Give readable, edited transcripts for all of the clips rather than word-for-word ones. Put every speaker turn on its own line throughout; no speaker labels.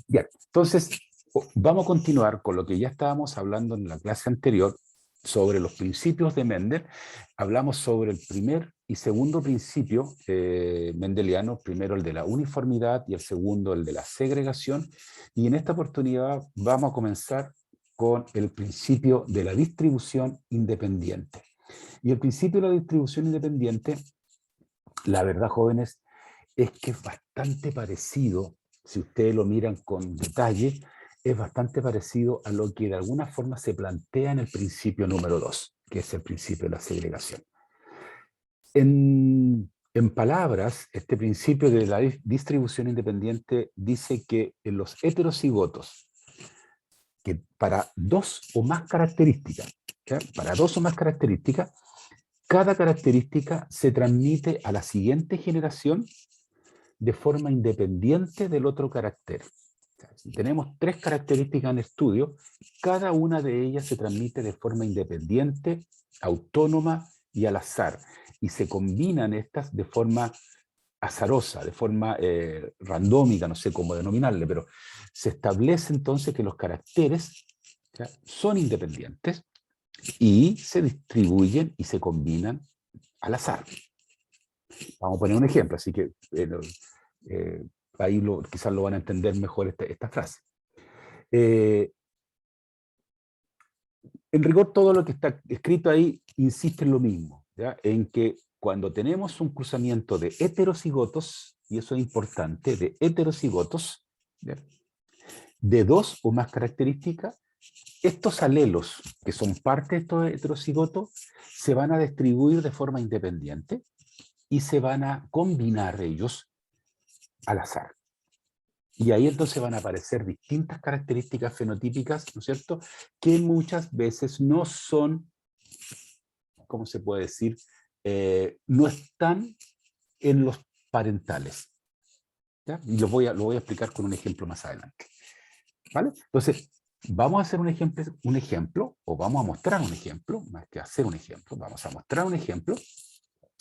Bien, entonces vamos a continuar con lo que ya estábamos hablando en la clase anterior sobre los principios de Mendel. Hablamos sobre el primer y segundo principio mendeliano, primero el de la uniformidad y el segundo el de la segregación, y en esta oportunidad vamos a comenzar con el principio de la distribución independiente. Y el principio de la distribución independiente, la verdad, jóvenes, es que es bastante parecido, si ustedes lo miran con detalle, es bastante parecido a lo que de alguna forma se plantea en el principio número 2, que es el principio de la segregación. En palabras, este principio de la distribución independiente dice que en los heterocigotos, que para dos o más características, ¿ya? Para dos o más características, cada característica se transmite a la siguiente generación de forma independiente del otro carácter. O sea, si tenemos tres características en estudio, cada una de ellas se transmite de forma independiente, autónoma y al azar. Y se combinan estas de forma azarosa, de forma randómica, no sé cómo denominarle, pero se establece entonces que los caracteres, ¿ya?, son independientes y se distribuyen y se combinan al azar. Vamos a poner un ejemplo, así que eh, ahí quizás lo van a entender mejor esta frase. En rigor, todo lo que está escrito ahí insiste en lo mismo, ¿ya? En que cuando tenemos un cruzamiento de heterocigotos, y eso es importante, de heterocigotos, ¿ya?, de dos o más características, estos alelos, que son parte de estos heterocigotos, se van a distribuir de forma independiente y se van a combinar ellos al azar. Y ahí entonces van a aparecer distintas características fenotípicas, ¿no es cierto?, que muchas veces no son, ¿cómo se puede decir?, no están en los parentales, ¿ya? Y lo voy a explicar con un ejemplo más adelante, ¿vale? Entonces, vamos a hacer un ejemplo, o vamos a mostrar un ejemplo, más que hacer un ejemplo, vamos a mostrar un ejemplo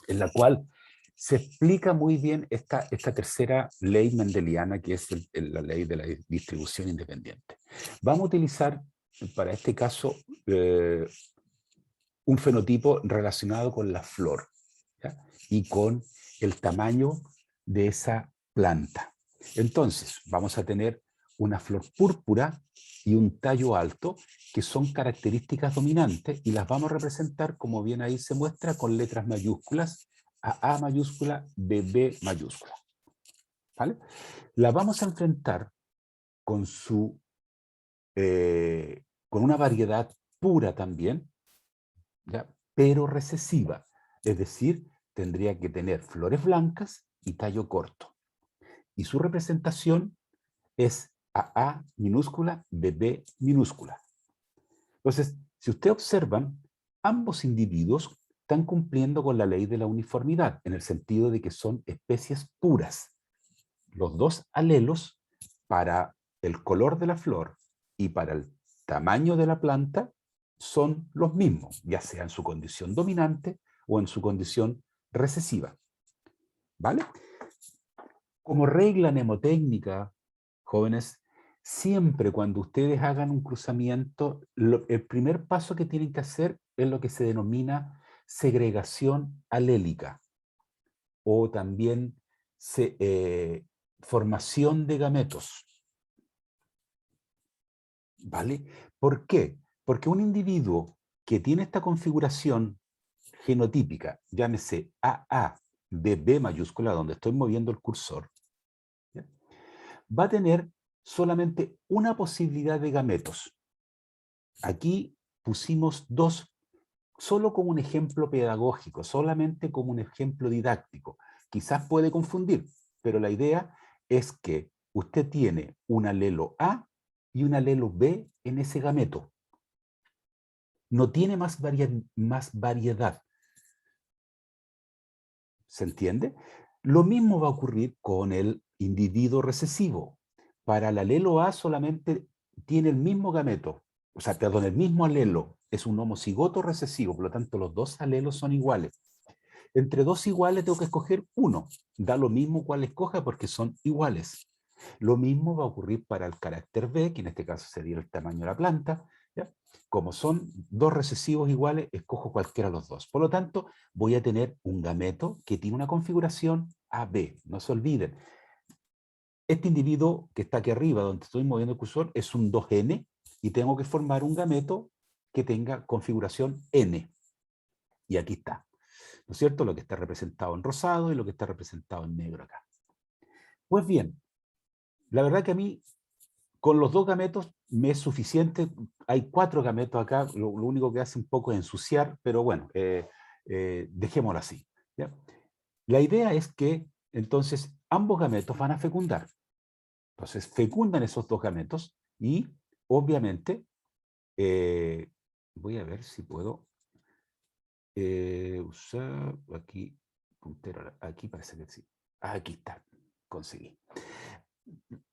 en la cual se explica muy bien esta tercera ley mendeliana, que es la ley de la distribución independiente. Vamos a utilizar, para este caso, un fenotipo relacionado con la flor, ¿ya?, y con el tamaño de esa planta. Entonces, vamos a tener una flor púrpura y un tallo alto, que son características dominantes, y las vamos a representar, como bien ahí se muestra, con letras mayúsculas, A mayúscula, B mayúscula, ¿vale? La vamos a enfrentar con con una variedad pura también, ¿ya?, pero recesiva, es decir, tendría que tener flores blancas y tallo corto. Y su representación es A minúscula, B minúscula. Entonces, si ustedes observan, ambos individuos están cumpliendo con la ley de la uniformidad, en el sentido de que son especies puras. Los dos alelos, para el color de la flor y para el tamaño de la planta, son los mismos, ya sea en su condición dominante o en su condición recesiva, ¿vale? Como regla mnemotécnica, jóvenes, siempre cuando ustedes hagan un cruzamiento, el primer paso que tienen que hacer es lo que se denomina segregación alélica, o también formación de gametos, ¿vale? ¿Por qué? Porque un individuo que tiene esta configuración genotípica, llámese AA, BB mayúscula, donde estoy moviendo el cursor, ¿ya?, va a tener solamente una posibilidad de gametos. Aquí pusimos dos, solo como un ejemplo pedagógico, solamente como un ejemplo didáctico. Quizás puede confundir, pero la idea es que usted tiene un alelo A y un alelo B en ese gameto. No tiene más variedad. ¿Se entiende? Lo mismo va a ocurrir con el individuo recesivo. Para el alelo A solamente tiene el mismo gameto, o sea, perdón, el mismo alelo. Es un homocigoto recesivo, por lo tanto los dos alelos son iguales. Entre dos iguales tengo que escoger uno. Da lo mismo cuál escoja porque son iguales. Lo mismo va a ocurrir para el carácter B, que en este caso sería el tamaño de la planta. ¿Ya? Como son dos recesivos iguales, escojo cualquiera de los dos. Por lo tanto, voy a tener un gameto que tiene una configuración AB. No se olviden. Este individuo que está aquí arriba, donde estoy moviendo el cursor, es un 2N, y tengo que formar un gameto que tenga configuración N. Y aquí está, ¿no es cierto? Lo que está representado en rosado y lo que está representado en negro acá. Pues bien, la verdad que a mí, con los dos gametos, me es suficiente. Hay 4 gametos acá, lo único que hace un poco es ensuciar, pero bueno, dejémoslo así. ¿Ya? La idea es que, entonces, ambos gametos van a fecundar. Entonces, fecundan esos dos gametos y, obviamente, voy a ver si puedo usar aquí, puntero, aquí parece que sí. Aquí está, conseguí.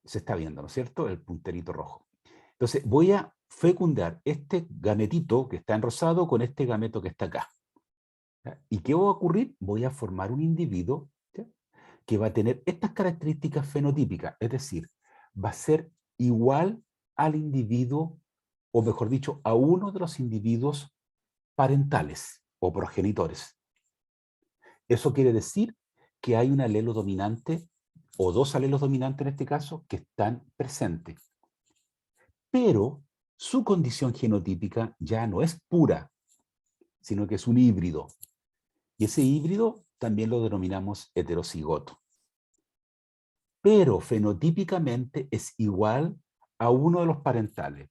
Se está viendo, ¿no es cierto? El punterito rojo. Entonces, voy a fecundar este gametito que está en rosado con este gameto que está acá. ¿Ya? ¿Y qué va a ocurrir? Voy a formar un individuo, ¿ya?, que va a tener estas características fenotípicas, es decir, va a ser igual al individuo, o mejor dicho, a uno de los individuos parentales o progenitores. Eso quiere decir que hay un alelo dominante, o dos alelos dominantes en este caso, que están presentes. Pero su condición genotípica ya no es pura, sino que es un híbrido. Y ese híbrido también lo denominamos heterocigoto. Pero fenotípicamente es igual a uno de los parentales: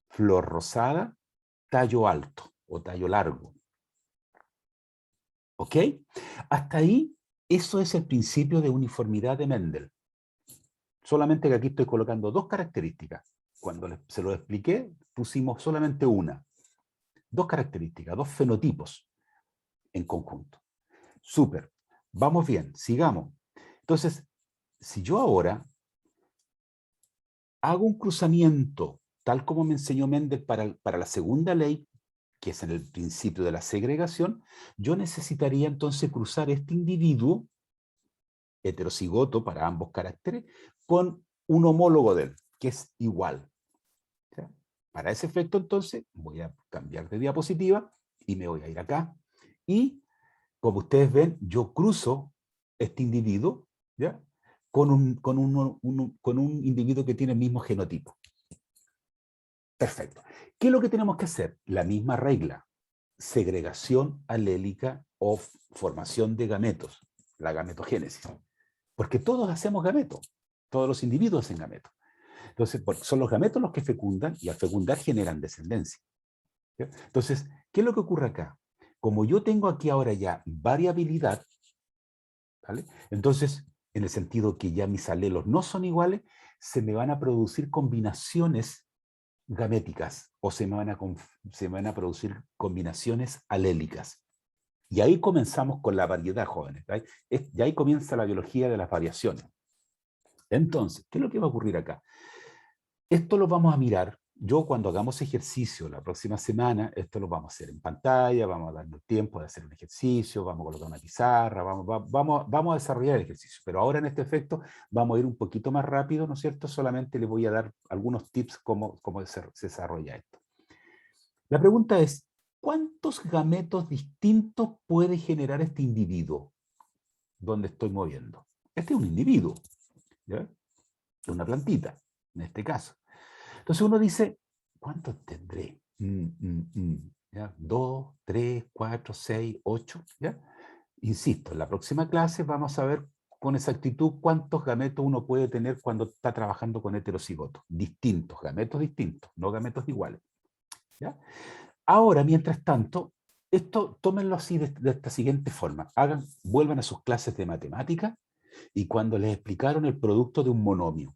flor rosada, tallo alto o tallo largo. ¿Ok? Hasta ahí, eso es el principio de uniformidad de Mendel. Solamente que aquí estoy colocando dos características. Cuando se lo expliqué, pusimos solamente una. Dos características, dos fenotipos en conjunto. Súper. Vamos bien, sigamos. Entonces, si yo ahora hago un cruzamiento, tal como me enseñó Mendel para la segunda ley, que es en el principio de la segregación, yo necesitaría entonces cruzar este individuo heterocigoto para ambos caracteres con un homólogo de él, que es igual. ¿Ya? Para ese efecto, entonces, voy a cambiar de diapositiva y me voy a ir acá. Y, como ustedes ven, yo cruzo este individuo, ¿ya?, con un individuo que tiene el mismo genotipo. Perfecto. ¿Qué es lo que tenemos que hacer? La misma regla: segregación alélica o formación de gametos, la gametogénesis. Porque todos hacemos gametos, todos los individuos hacen gametos. Entonces, son los gametos los que fecundan, y al fecundar generan descendencia. ¿Ya? Entonces, ¿qué es lo que ocurre acá? Como yo tengo aquí ahora ya variabilidad, ¿vale?, entonces, en el sentido que ya mis alelos no son iguales, se me van a producir combinaciones gaméticas, o se me van a producir combinaciones alélicas. Y ahí comenzamos con la variedad, jóvenes. ¿Right? Y ahí comienza la biología de las variaciones. Entonces, ¿qué es lo que va a ocurrir acá? Esto lo vamos a mirar. Yo, cuando hagamos ejercicio la próxima semana, esto lo vamos a hacer en pantalla, vamos a darnos tiempo de hacer un ejercicio, vamos a colocar una pizarra, vamos a desarrollar el ejercicio. Pero ahora, en este efecto, vamos a ir un poquito más rápido, ¿no es cierto? Solamente les voy a dar algunos tips cómo se desarrolla esto. La pregunta es: ¿cuántos gametos distintos puede generar este individuo donde estoy moviendo? Este es un individuo, ¿ya?, una plantita, en este caso. Entonces uno dice, ¿cuántos tendré? ¿Ya? 2, 3, 4, 6, 8, ¿ya? Insisto, en la próxima clase vamos a ver con exactitud cuántos gametos uno puede tener cuando está trabajando con heterocigotos. Distintos, gametos distintos, no gametos iguales. ¿Ya? Ahora, mientras tanto, esto tómenlo así de esta siguiente forma. Vuelvan a sus clases de matemática y cuando les explicaron el producto de un monomio.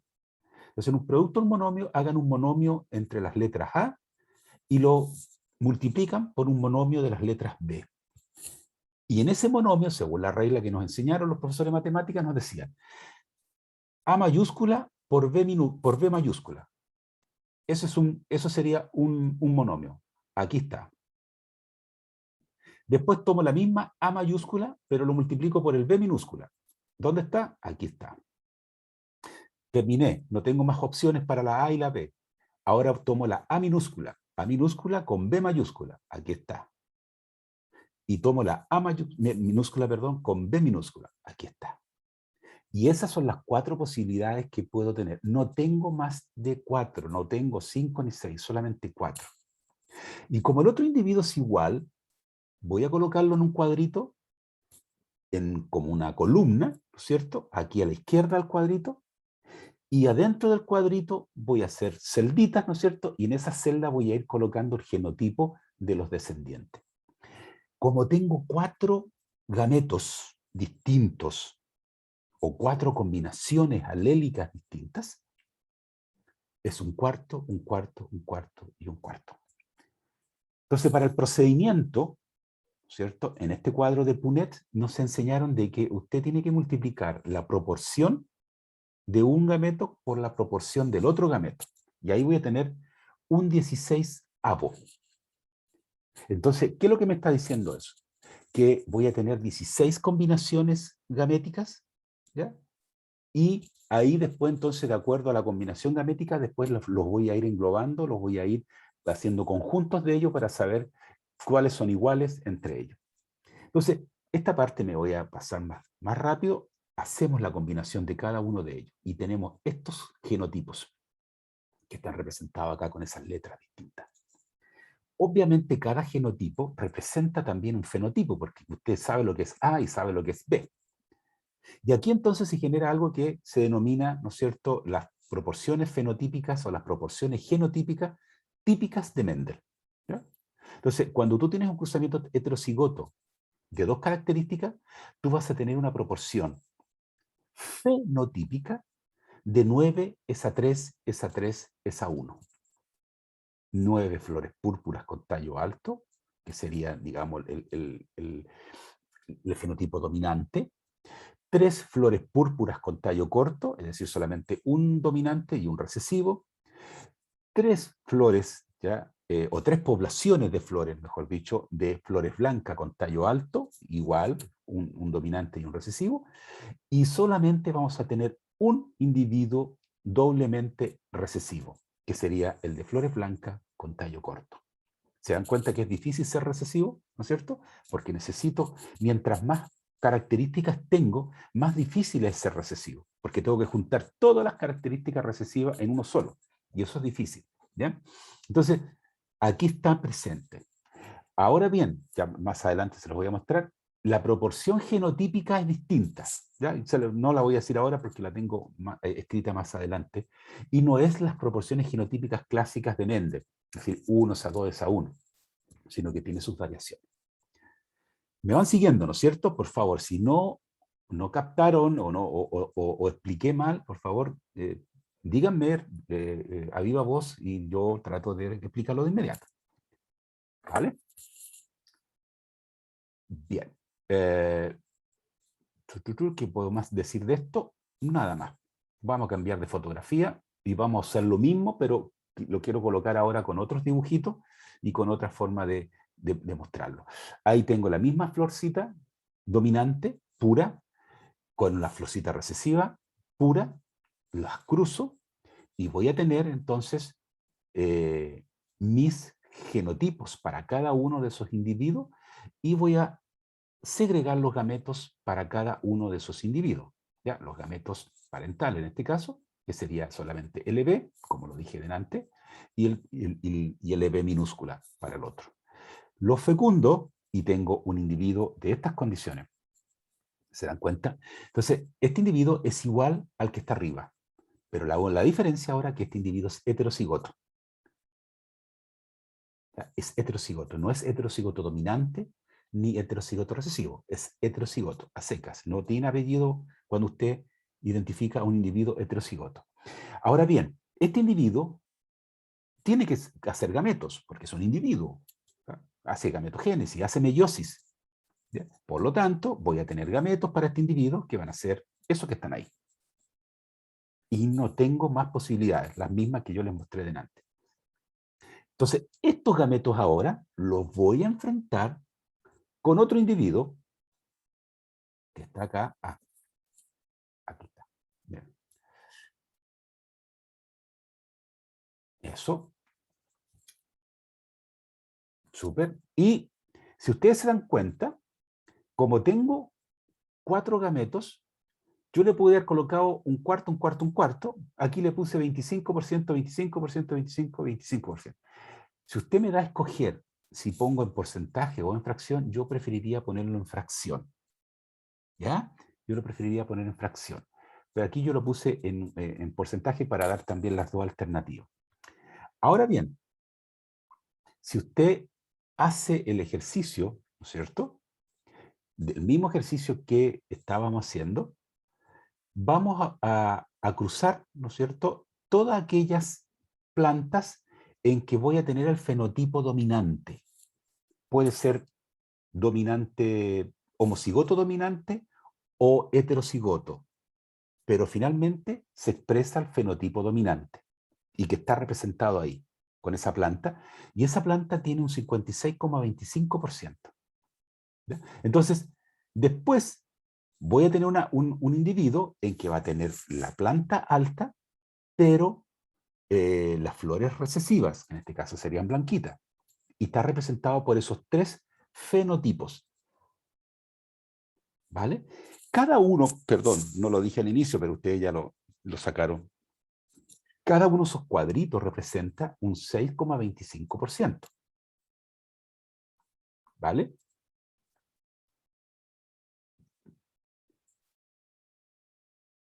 Entonces, en un producto de un monomio, hagan un monomio entre las letras A y lo multiplican por un monomio de las letras B. Y en ese monomio, según la regla que nos enseñaron los profesores de matemáticas, nos decían A mayúscula por B mayúscula. Eso sería un monomio. Aquí está. Después tomo la misma A mayúscula, pero lo multiplico por el B minúscula. ¿Dónde está? Aquí está. Terminé, no tengo más opciones para la A y la B. Ahora tomo la A minúscula con B mayúscula, aquí está. Y tomo la minúscula, perdón, con B minúscula, aquí está. Y esas son las 4 posibilidades que puedo tener. No tengo más de 4, no tengo 5 ni 6, solamente 4. Y como el otro individuo es igual, voy a colocarlo en un cuadrito, como una columna, ¿no es cierto? Aquí a la izquierda del cuadrito, y adentro del cuadrito voy a hacer celditas, ¿no es cierto? Y en esa celda voy a ir colocando el genotipo de los descendientes. Como tengo 4 gametos distintos, o 4 combinaciones alélicas distintas, es un cuarto, un cuarto, un cuarto y un cuarto. Entonces, para el procedimiento, ¿cierto? En este cuadro de Punnett nos enseñaron de que usted tiene que multiplicar la proporción de un gameto por la proporción del otro gameto. Y ahí voy a tener un 16avo. Entonces, ¿qué es lo que me está diciendo eso? Que voy a tener 16 combinaciones gaméticas, ¿ya? Y ahí después, entonces, de acuerdo a la combinación gamética, después los voy a ir englobando, los voy a ir haciendo conjuntos de ellos para saber cuáles son iguales entre ellos. Entonces, esta parte me voy a pasar más rápido. Hacemos la combinación de cada uno de ellos y tenemos estos genotipos que están representados acá con esas letras distintas. Obviamente cada genotipo representa también un fenotipo, porque usted sabe lo que es A y sabe lo que es B. Y aquí entonces se genera algo que se denomina, ¿no es cierto?, las proporciones fenotípicas o las proporciones genotípicas típicas de Mendel, ¿ya? Entonces, cuando tú tienes un cruzamiento heterocigoto de 2 características, tú vas a tener una proporción fenotípica de 9 es a 3, es a 3, es a 1. 9 flores púrpuras con tallo alto, que sería, digamos, el fenotipo dominante. 3 flores púrpuras con tallo corto, es decir, solamente un dominante y un recesivo. 3 flores, ¿ya? O 3 poblaciones de flores, mejor dicho, de flores blancas con tallo alto, igual, un dominante y un recesivo. Y solamente vamos a tener un individuo doblemente recesivo, que sería el de flores blancas con tallo corto. ¿Se dan cuenta que es difícil ser recesivo? ¿No es cierto? Porque necesito, mientras más características tengo, más difícil es ser recesivo, porque tengo que juntar todas las características recesivas en uno solo, y eso es difícil, ¿ya? Entonces, aquí está presente. Ahora bien, ya más adelante se los voy a mostrar, la proporción genotípica es distinta, ¿ya? No la voy a decir ahora porque la tengo escrita más adelante, y no es las proporciones genotípicas clásicas de Mendel, es decir, 1 a 2 es a 1, sino que tiene sus variaciones. Me van siguiendo, ¿no es cierto? Por favor, si no captaron o expliqué mal, por favor, díganme a viva voz y yo trato de explicarlo de inmediato. ¿Vale? Bien. ¿Qué puedo más decir de esto? Nada más. Vamos a cambiar de fotografía y vamos a hacer lo mismo, pero lo quiero colocar ahora con otros dibujitos y con otra forma de mostrarlo. Ahí tengo la misma florcita dominante, pura, con la florcita recesiva, pura, las cruzo y voy a tener entonces mis genotipos para cada uno de esos individuos y voy a segregar los gametos para cada uno de esos individuos. ¿Ya? Los gametos parentales en este caso, que sería solamente LB, como lo dije delante, y el EB minúscula para el otro. Los fecundo y tengo un individuo de estas condiciones. ¿Se dan cuenta? Entonces, este individuo es igual al que está arriba, pero la diferencia ahora es que este individuo es heterocigoto. Es heterocigoto, no es heterocigoto dominante ni heterocigoto recesivo, es heterocigoto, a secas, no tiene apellido cuando usted identifica a un individuo heterocigoto. Ahora bien, este individuo tiene que hacer gametos, porque es un individuo, ¿ya? Hace gametogénesis, hace meiosis. ¿Ya? Por lo tanto, voy a tener gametos para este individuo que van a ser esos que están ahí. Y no tengo más posibilidades, las mismas que yo les mostré delante. Entonces, estos gametos ahora los voy a enfrentar con otro individuo que está acá. Aquí está. Bien. Eso. Súper. Y si ustedes se dan cuenta, como tengo 4 gametos, yo le pude haber colocado un cuarto, un cuarto, un cuarto. Aquí le puse 25%, 25%, 25%, 25%. Si usted me da a escoger si pongo en porcentaje o en fracción, yo preferiría ponerlo en fracción. ¿Ya? Yo lo preferiría poner en fracción. Pero aquí yo lo puse en porcentaje para dar también las dos alternativas. Ahora bien, si usted hace el ejercicio, ¿no es cierto? Del mismo ejercicio que estábamos haciendo, vamos a cruzar, ¿no es cierto?, todas aquellas plantas en que voy a tener el fenotipo dominante. Puede ser dominante, homocigoto dominante o heterocigoto, pero finalmente se expresa el fenotipo dominante y que está representado ahí, con esa planta, y esa planta tiene un 56,25%. ¿Ya? Entonces, después voy a tener un individuo en que va a tener la planta alta, pero las flores recesivas, en este caso serían blanquitas, y está representado por esos 3 fenotipos. ¿Vale? Cada uno, perdón, no lo dije al inicio, pero ustedes ya lo sacaron. Cada uno de esos cuadritos representa un 6,25%. ¿Vale?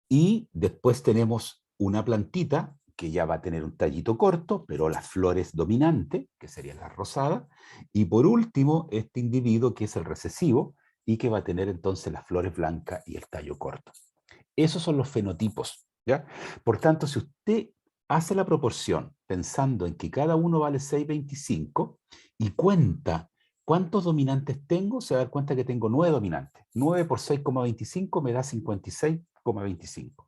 Y después tenemos una plantita que ya va a tener un tallito corto, pero las flores dominantes, que serían las rosadas. Y por último, este individuo que es el recesivo y que va a tener entonces las flores blancas y el tallo corto. Esos son los fenotipos, ¿ya? Por tanto, si usted hace la proporción pensando en que cada uno vale 6,25 y cuenta cuántos dominantes tengo, se va a dar cuenta que tengo 9 dominantes. 9 por 6,25 me da 56,25.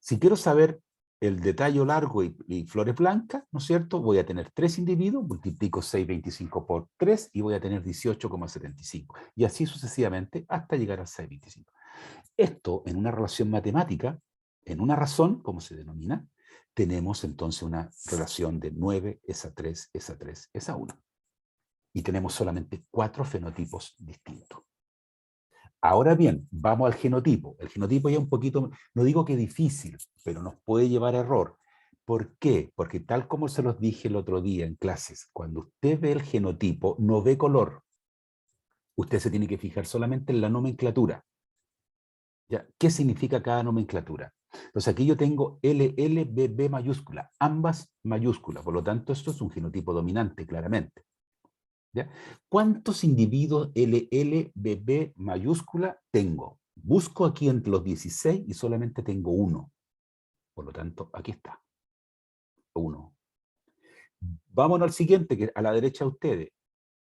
Si quiero saber el detalle largo y flores blancas, ¿no es cierto? Voy a tener 3 individuos, multiplico 6,25 por 3 y voy a tener 18,75. Y así sucesivamente hasta llegar a 6,25. Esto en una relación matemática, en una razón, como se denomina, tenemos entonces una relación de 9 es a 3, es a 3, es a 1. Y tenemos solamente 4 fenotipos distintos. Ahora bien, vamos al genotipo. El genotipo ya un poquito, no digo que difícil, pero nos puede llevar a error. ¿Por qué? Porque tal como se los dije el otro día en clases, cuando usted ve el genotipo, no ve color. Usted se tiene que fijar solamente en la nomenclatura. ¿Ya? ¿Qué significa cada nomenclatura? Entonces aquí yo tengo LLBB mayúscula, ambas mayúsculas, por lo tanto esto es un genotipo dominante, claramente. ¿Ya? ¿Cuántos individuos LLBB mayúscula tengo? Busco aquí entre los 16 y solamente tengo 1. Por lo tanto, aquí está. 1. Vámonos al siguiente, que a la derecha de ustedes.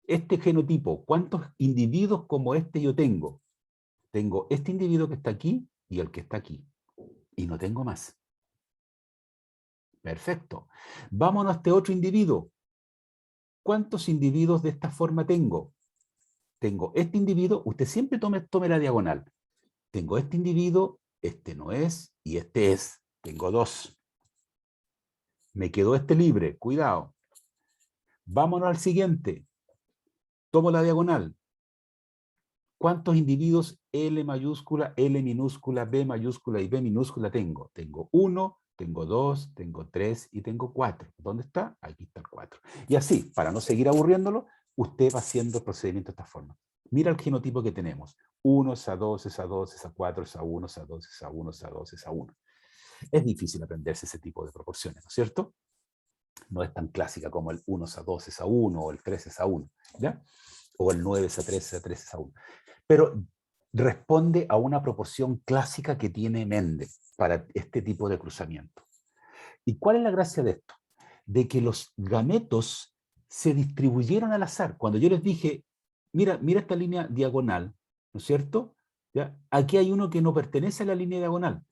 Este genotipo, ¿cuántos individuos como este yo tengo? Tengo este individuo que está aquí y el que está aquí. Y no tengo más. Perfecto. Vámonos a este otro individuo. ¿Cuántos individuos de esta forma tengo? Tengo este individuo, usted siempre tome la diagonal. Tengo este individuo, este no es, y este es. Tengo 2. Me quedó este libre, cuidado. Vámonos al siguiente. Tomo la diagonal. ¿Cuántos individuos L mayúscula, L minúscula, B mayúscula y B minúscula tengo? Tengo 1, tengo 2, tengo 3 y tengo 4. ¿Dónde está? Aquí está el 4. Y así, para no seguir aburriéndolo, usted va haciendo el procedimiento de esta forma. Mira el genotipo que tenemos. 1 es a 2, es a 2, es a 4, es a 1, es a 2, es a 1, es a 2, es a 1. Es difícil aprenderse ese tipo de proporciones, ¿no es cierto? No es tan clásica como el 1 es a 2 es a 1 o el 3 es a 1, ¿ya? O el 9 es a 3 es a 3 es a 1. Pero responde a una proporción clásica que tiene Mendel para este tipo de cruzamiento. ¿Y cuál es la gracia de esto? De que los gametos se distribuyeron al azar. Cuando yo les dije, mira esta línea diagonal, ¿no es cierto? ¿Ya? Aquí hay uno que no pertenece a la línea diagonal,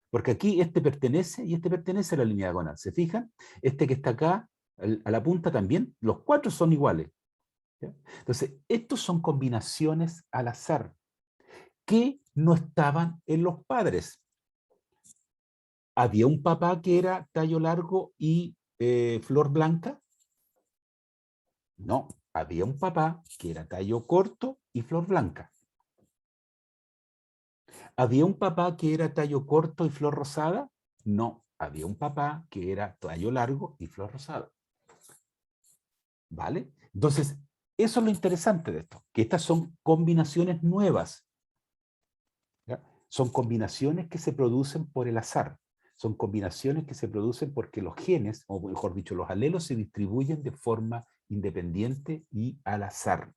porque aquí este pertenece y este pertenece a la línea diagonal. ¿Se fijan? Este que está acá, a la punta también, los 4 son iguales. ¿Ya? Entonces, estos son combinaciones al azar que no estaban en los padres. ¿Había un papá que era tallo largo y flor blanca? No, había un papá que era tallo corto y flor blanca. ¿Había un papá que era tallo corto y flor rosada? No, había un papá que era tallo largo y flor rosada. ¿Vale? Entonces, eso es lo interesante de esto, que estas son combinaciones nuevas. ¿Ya? Son combinaciones que se producen por el azar. Son combinaciones que se producen porque los genes, o mejor dicho, los alelos se distribuyen de forma independiente y al azar.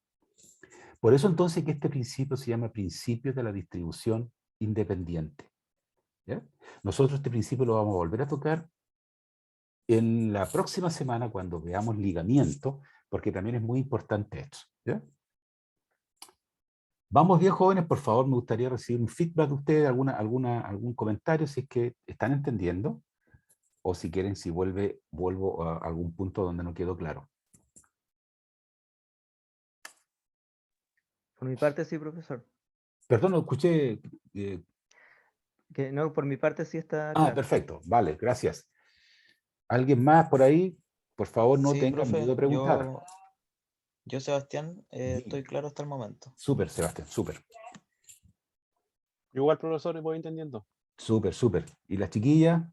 Por eso entonces que este principio se llama principio de la distribución independiente. ¿Ya? Nosotros este principio lo vamos a volver a tocar en la próxima semana cuando veamos ligamiento, porque también es muy importante esto. ¿Ya? Vamos bien, jóvenes, por favor, me gustaría recibir un feedback de ustedes, algún comentario, si es que están entendiendo, o si quieren, si vuelvo a algún punto donde no quedó claro.
Por mi parte sí, profesor.
Perdón, no escuché.
Que no, por mi parte sí está claro.
Perfecto, vale, gracias. ¿Alguien más por ahí? Por favor, no
Sí,
tengan miedo
profe,
de preguntar.
yo Sebastián,
Dime.
estoy claro hasta el momento.
Súper, Sebastián, súper.
Igual, profesor, voy entendiendo.
Súper, súper. ¿Y la chiquilla?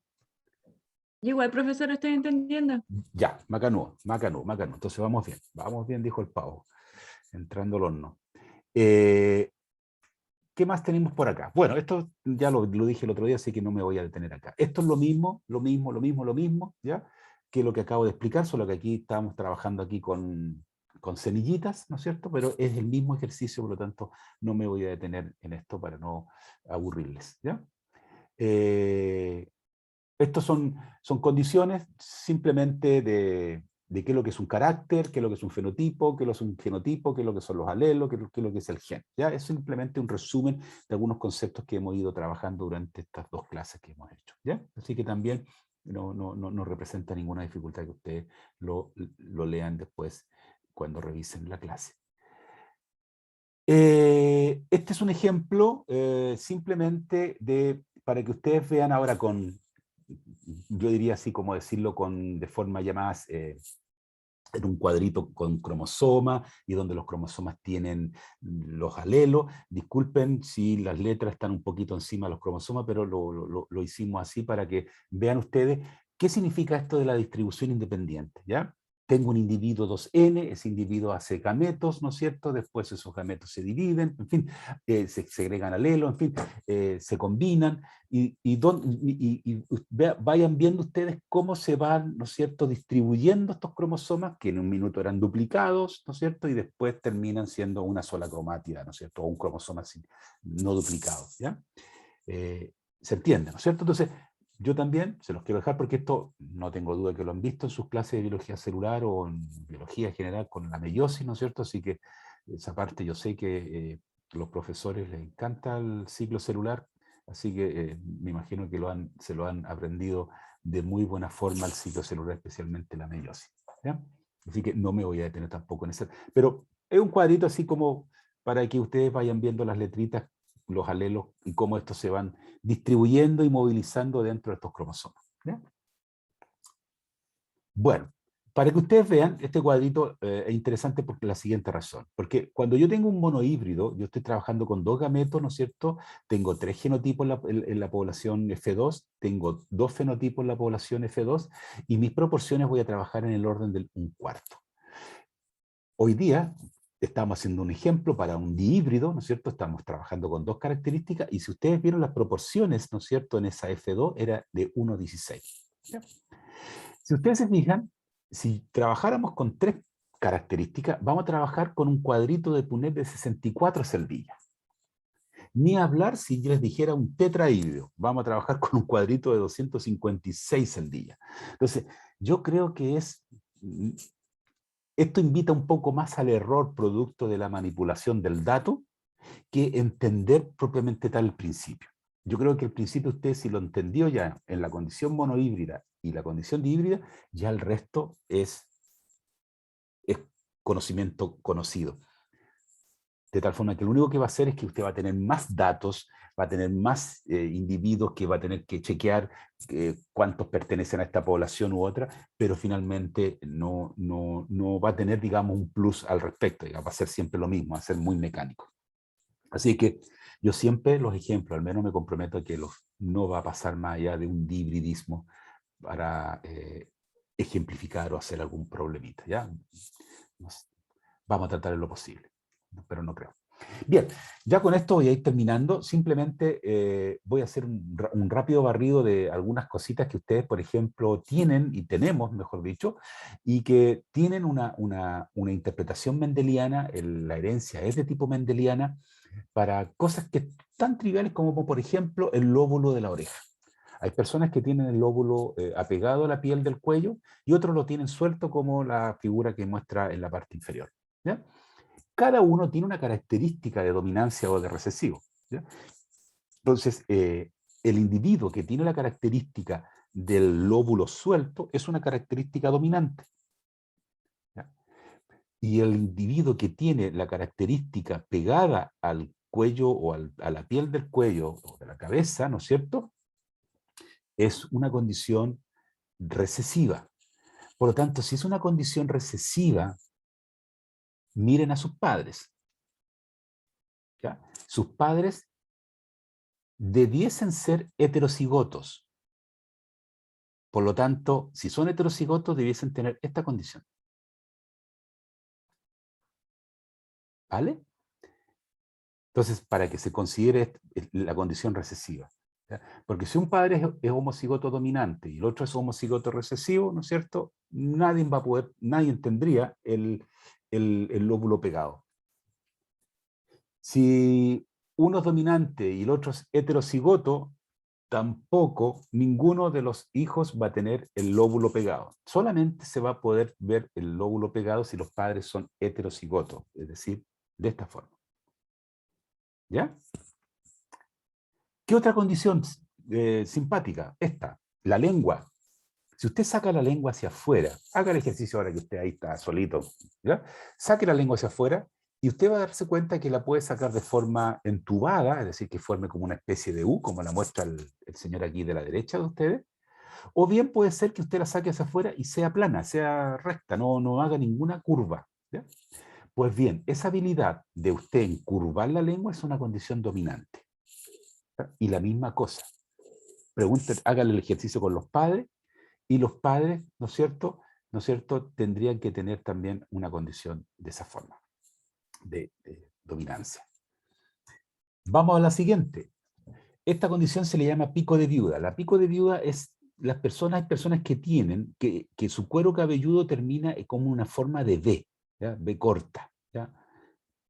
Igual, profesor, estoy entendiendo.
Ya, macanú, macanú, macanú. Entonces vamos bien, dijo el pavo, entrando al horno. ¿Qué más tenemos por acá? Bueno, esto ya lo dije el otro día, así que no me voy a detener acá. Esto es lo mismo, ¿ya? Que lo que acabo de explicar, solo que aquí estamos trabajando aquí con semillitas, ¿no es cierto? Pero es el mismo ejercicio, por lo tanto, no me voy a detener en esto para no aburrirles, ¿ya? Estos son condiciones simplemente de qué es lo que es un carácter, qué es lo que es un fenotipo, qué es lo que es un genotipo, qué es lo que son los alelos, qué es lo que es el gen. ¿Ya? Es simplemente un resumen de algunos conceptos que hemos ido trabajando durante estas 2 clases que hemos hecho. ¿Ya? Así que también no representa ninguna dificultad que ustedes lo lean después cuando revisen la clase. Este es un ejemplo simplemente para que ustedes vean ahora yo diría así como decirlo de forma ya más en un cuadrito con cromosoma y donde los cromosomas tienen los alelos. Disculpen si las letras están un poquito encima de los cromosomas, pero lo hicimos así para que vean ustedes qué significa esto de la distribución independiente, ¿ya? Tengo un individuo 2N, ese individuo hace gametos, ¿no es cierto? Después esos gametos se dividen, en fin, se segregan alelos, en fin, se combinan, vayan viendo ustedes cómo se van, ¿no es cierto?, distribuyendo estos cromosomas, que en un minuto eran duplicados, ¿no es cierto?, y después terminan siendo una sola cromátida, ¿no es cierto?, o un cromosoma no duplicado, ¿ya? ¿Se entiende, ¿no es cierto? Entonces, yo también se los quiero dejar porque esto no tengo duda que lo han visto en sus clases de biología celular o en biología general con la meiosis, ¿no es cierto? Así que esa parte yo sé que a los profesores les encanta el ciclo celular, así que me imagino que se lo han aprendido de muy buena forma el ciclo celular, especialmente la meiosis, ¿ya? Así que no me voy a detener tampoco en eso. Pero es un cuadrito así como para que ustedes vayan viendo las letritas, los alelos y cómo estos se van distribuyendo y movilizando dentro de estos cromosomas. ¿Ya? Bueno, para que ustedes vean, este cuadrito es interesante por la siguiente razón. Porque cuando yo tengo un monohíbrido, yo estoy trabajando con 2 gametos, ¿no es cierto? Tengo 3 genotipos en la población F2, tengo 2 fenotipos en la población F2, y mis proporciones voy a trabajar en el orden del 1/4. Hoy día estamos haciendo un ejemplo para un dihíbrido, ¿no es cierto? Estamos trabajando con 2 características, y si ustedes vieron las proporciones, ¿no es cierto?, en esa F2 era de 1:16. ¿Ya? Si ustedes se fijan, si trabajáramos con 3 características, vamos a trabajar con un cuadrito de Punnett de 64 celdillas. Ni hablar si yo les dijera un tetrahíbrido, vamos a trabajar con un cuadrito de 256 celdillas. Entonces, yo creo que esto invita un poco más al error producto de la manipulación del dato que entender propiamente tal el principio. Yo creo que el principio usted si lo entendió ya en la condición monohíbrida y la condición dihíbrida, ya el resto es conocimiento conocido. De tal forma que lo único que va a hacer es que usted va a tener más datos, va a tener más individuos que va a tener que chequear cuántos pertenecen a esta población u otra, pero finalmente no va a tener, digamos, un plus al respecto, digamos, va a ser siempre lo mismo, va a ser muy mecánico. Así que yo siempre los ejemplos, al menos me comprometo a que no va a pasar más allá de un hibridismo para ejemplificar o hacer algún problemita, ¿ya? Vamos a tratar en lo posible, pero no creo. Bien, ya con esto voy a ir terminando. Simplemente voy a hacer un rápido barrido de algunas cositas que ustedes, por ejemplo, tienen, y tenemos, mejor dicho, y que tienen una interpretación mendeliana, la herencia es de tipo mendeliana, para cosas que tan triviales como, por ejemplo, el lóbulo de la oreja. Hay personas que tienen el lóbulo apegado a la piel del cuello y otros lo tienen suelto, como la figura que muestra en la parte inferior, ¿ya? Cada uno tiene una característica de dominancia o de recesivo, ¿ya? Entonces, el individuo que tiene la característica del lóbulo suelto es una característica dominante, ¿ya? Y el individuo que tiene la característica pegada al cuello o a la piel del cuello o de la cabeza, ¿no es cierto?, es una condición recesiva. Por lo tanto, si es una condición recesiva, miren a sus padres, ¿ya? Sus padres debiesen ser heterocigotos. Por lo tanto, si son heterocigotos, debiesen tener esta condición. ¿Vale? Entonces, para que se considere la condición recesiva, ¿ya? Porque si un padre es homocigoto dominante y el otro es homocigoto recesivo, ¿no es cierto?, nadie tendría el lóbulo pegado. Si uno es dominante y el otro es heterocigoto, tampoco ninguno de los hijos va a tener el lóbulo pegado. Solamente se va a poder ver el lóbulo pegado si los padres son heterocigotos, es decir, de esta forma. ¿Ya? ¿Qué otra condición simpática? Esta, la lengua. Si usted saca la lengua hacia afuera, haga el ejercicio ahora que usted ahí está solito, ¿ya? Saque la lengua hacia afuera y usted va a darse cuenta que la puede sacar de forma entubada, es decir, que forme como una especie de U, como la muestra el señor aquí de la derecha de ustedes, o bien puede ser que usted la saque hacia afuera y sea plana, sea recta, no haga ninguna curva, ¿ya? Pues bien, esa habilidad de usted encurvar la lengua es una condición dominante. ¿Ya? Y la misma cosa, hágale el ejercicio con los padres, y los padres, ¿no es cierto?, tendrían que tener también una condición de esa forma, de dominancia. Vamos a la siguiente. Esta condición se le llama pico de viuda. La pico de viuda es hay personas que tienen, que su cuero cabelludo termina como una forma de V, ¿ya? V corta, ¿ya?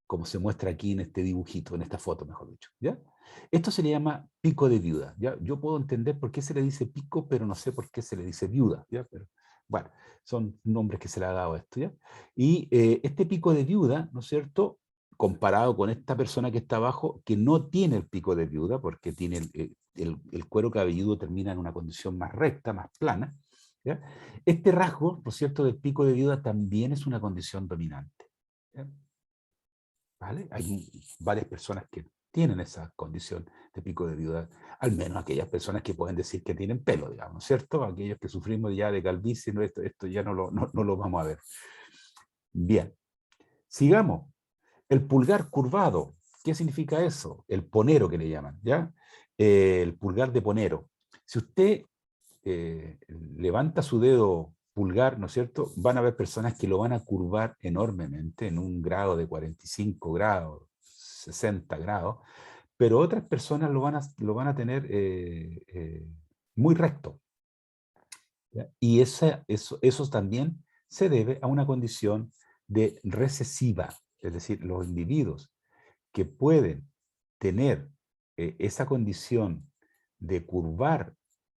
Como se muestra aquí en este dibujito, en esta foto, mejor dicho, ¿ya? Esto se le llama pico de viuda, ¿ya? Yo puedo entender por qué se le dice pico, pero no sé por qué se le dice viuda, ¿ya? Pero, bueno, son nombres que se le ha dado a esto, ¿ya? Y este pico de viuda, ¿no es cierto?, comparado con esta persona que está abajo, que no tiene el pico de viuda, porque tiene el cuero cabelludo termina en una condición más recta, más plana, ¿ya? Este rasgo, ¿no es cierto?, del pico de viuda también es una condición dominante, ¿ya? ¿Vale? Hay varias personas que tienen esa condición de pico de viuda, al menos aquellas personas que pueden decir que tienen pelo, digamos, ¿cierto? Aquellos que sufrimos ya de calvicie, ¿no? Esto ya no lo vamos a ver. Bien, sigamos. El pulgar curvado, ¿qué significa eso? El ponero que le llaman, ¿ya? El pulgar de ponero. Si usted levanta su dedo pulgar, ¿no es cierto?, van a haber personas que lo van a curvar enormemente en un grado de 45 grados, 60 grados, pero otras personas lo van a tener muy recto, ¿ya? Y eso también se debe a una condición de recesiva, es decir, los individuos que pueden tener esa condición de curvar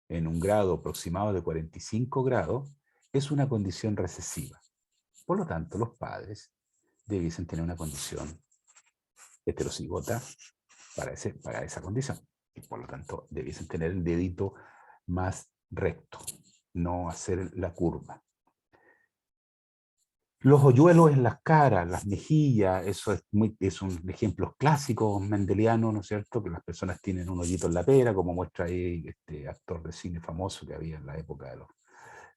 en un grado aproximado de 45 grados, es una condición recesiva. Por lo tanto, los padres debiesen tener una condición heterocigota para esa condición. Y por lo tanto, debiesen tener el dedito más recto, no hacer la curva. Los hoyuelos en las caras, las mejillas, eso es un ejemplo clásico mendeliano, ¿no es cierto? Que las personas tienen un hoyito en la pera, como muestra ahí este actor de cine famoso que había en la época de los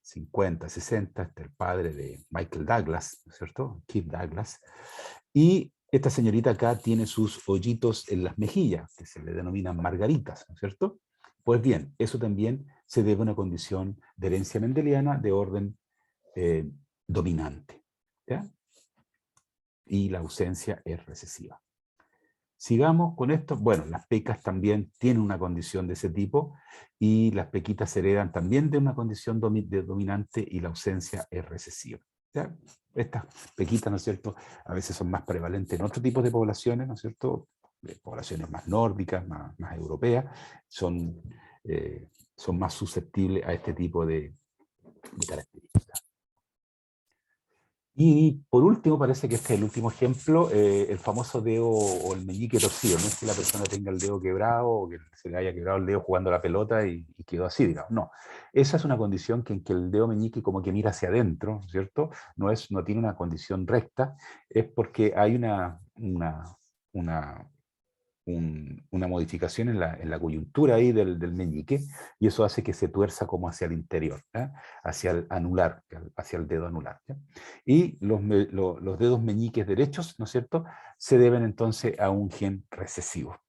50, 60, el padre de Michael Douglas, ¿no es cierto? Kirk Douglas. Y esta señorita acá tiene sus hoyitos en las mejillas, que se le denominan margaritas, ¿no es cierto? Pues bien, eso también se debe a una condición de herencia mendeliana de orden dominante. ¿Ya? Y la ausencia es recesiva. Sigamos con esto. Bueno, las pecas también tienen una condición de ese tipo y las pequitas se heredan también de una condición dominante y la ausencia es recesiva. ¿Ya? Estas pequitas, ¿no es cierto?, a veces son más prevalentes en otro tipo de poblaciones, ¿no es cierto?, poblaciones más nórdicas, más europeas, son más susceptibles a este tipo de características. Y por último, parece que este es el último ejemplo, el famoso dedo o el meñique torcido. No es que la persona tenga el dedo quebrado o que se le haya quebrado el dedo jugando a la pelota y quedó así, digamos. No, esa es una condición en que el dedo meñique como que mira hacia adentro, ¿cierto? No tiene una condición recta, es porque hay una modificación en la coyuntura ahí del meñique, y eso hace que se tuerza como hacia el interior, ¿ya? Hacia el anular, hacia el dedo anular, ¿ya? Y los dedos meñiques derechos, ¿no es cierto?, se deben entonces a un gen recesivo.